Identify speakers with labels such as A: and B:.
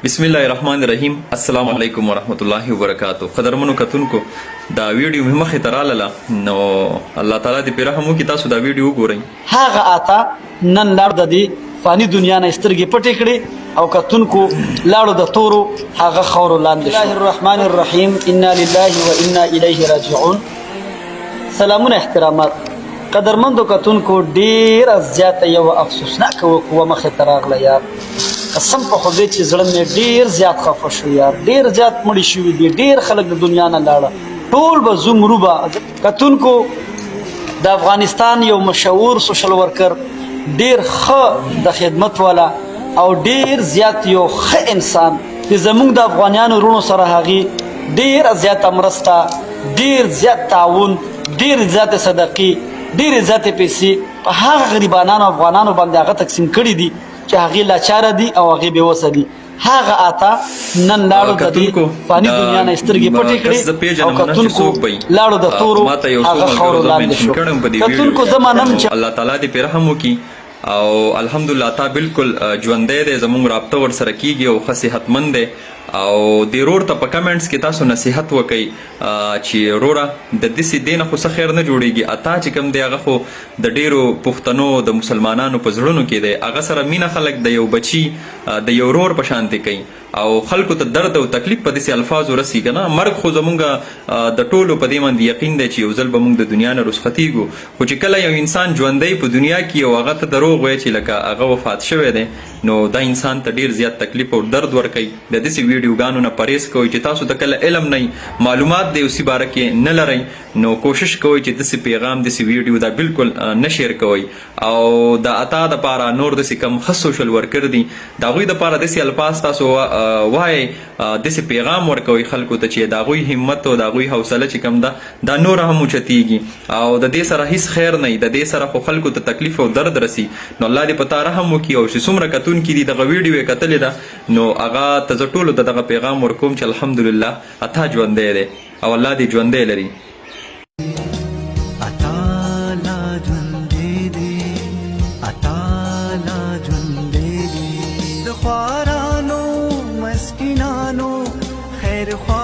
A: بسم الله الرحمن الرحیم. السلام علیکم ورحمت الله وبرکاتو. قدرمنو کتونکو دا ویډیو مې مخې ته رالاله نو الله تعالی دې په رحم وکړي تاسو دا ویډیو وګورئ.
B: هغه آتا نن لاړ د دې فانی دنیا نه سترګې پټې کړې او کتونکو لاړو د تورو هغه خاورو لاندې. بسم الله الرحمن الرحیم. انا لله و انا الیه راجعون. سلامونه احترامات قدرمندو کتونکو ډیر زیاته یو افسوسناک وقوه مخې ته راغله یار. قسم په خدای چې زړه مې ډیر زیات خفه شو یار. ډیر زیات مړي شوي دي، ډیر خلک د دنیا نه لاړه، ټول به زو مرو به. کتونکو د افغانستان یو مشهور سوشل ورکر، ډیر ښه د خدمت والا او ډیر زیات یو ښه انسان چې زموږ د افغانانو وروڼو سره هغې ډیر زیاته مرسته، ډیر زیات تعاون، ډیر زیات صدقې، ډیر زیاتې پیسې په هغه غریبانانو افغانانو باندې هغه تقسیم کړي دي چې هغې لاچاره دي او هغې بېوسه دي. هغه آتا نن لاړو د دې فاني دنیا نه سترګې پټې کړې او کتونکو لاړو د تورو هغه خاورو لاندې شو. کتونکو زه منم چې
A: الله تعالی دې پرې رحم وکړي او الحمدلله تا بالکل ژوندی دی، زموږ رابطه ورسره کیږي او ښه صحتمند دی. او د رور ته په کمنټس کې تاسو نصیحت وکئ چې روره د داسې دې نه خو څه خیر نه جوړیږي. اتا چې کوم دی هغه خو د ډیرو پښتنو د مسلمانانو په زړونو کې دی، هغه سره مینه خلک د یو بچي د یو رور په شانتې کوي او خلکو ته درد او تکلیف په داسې الفاظو رسي که نه. مرګ خو زمونږ د ټولو په دې باندې یقین دی چې یو ځل به موږ د دنیا نه رخصتیږو، خو چې کله یو انسان ژوندی په دنیا کې او هغه ته دروغ وایي چې لکه هغه وفات شوی دی، نو دا انسان ته ډیر زیات تکلیف او درد ورکوي. د داسې ویډیوګانو نه پرهیز کوئ چې تاسو ته کله علم نه معلومات د اوسې باره کې نه لرئ، نو کوشش کوئ چې داسې پیغام داسې ویډیو دا بالکل نه شیر کوئ. او د اتا دپاره نور داسې کم ښه سوشل ورکر دي، د هغوی دپاره داسې الفاظ تاسو وایئ، داسې پیغام ورکوئ خلکو ته چې د هغوی همت او د هغوی حوصله چې کوم ده دا نور هم اوچتیږي او د دې سره هیڅ خیر نه وي، د دې سره خو خلکو ته تکلیف او درد رسي. نو الله دې په تا رحم وکړي او چې څومره کتونکي دي دغه ویډیو یې کتلې ده نو هغه ته زه ټولو ته دغه پیغام ورکوم چې الحمدلله اتا ژوندی دی او الله دې ژوندی لري.
C: خوارانو مسکینانو خیر خوا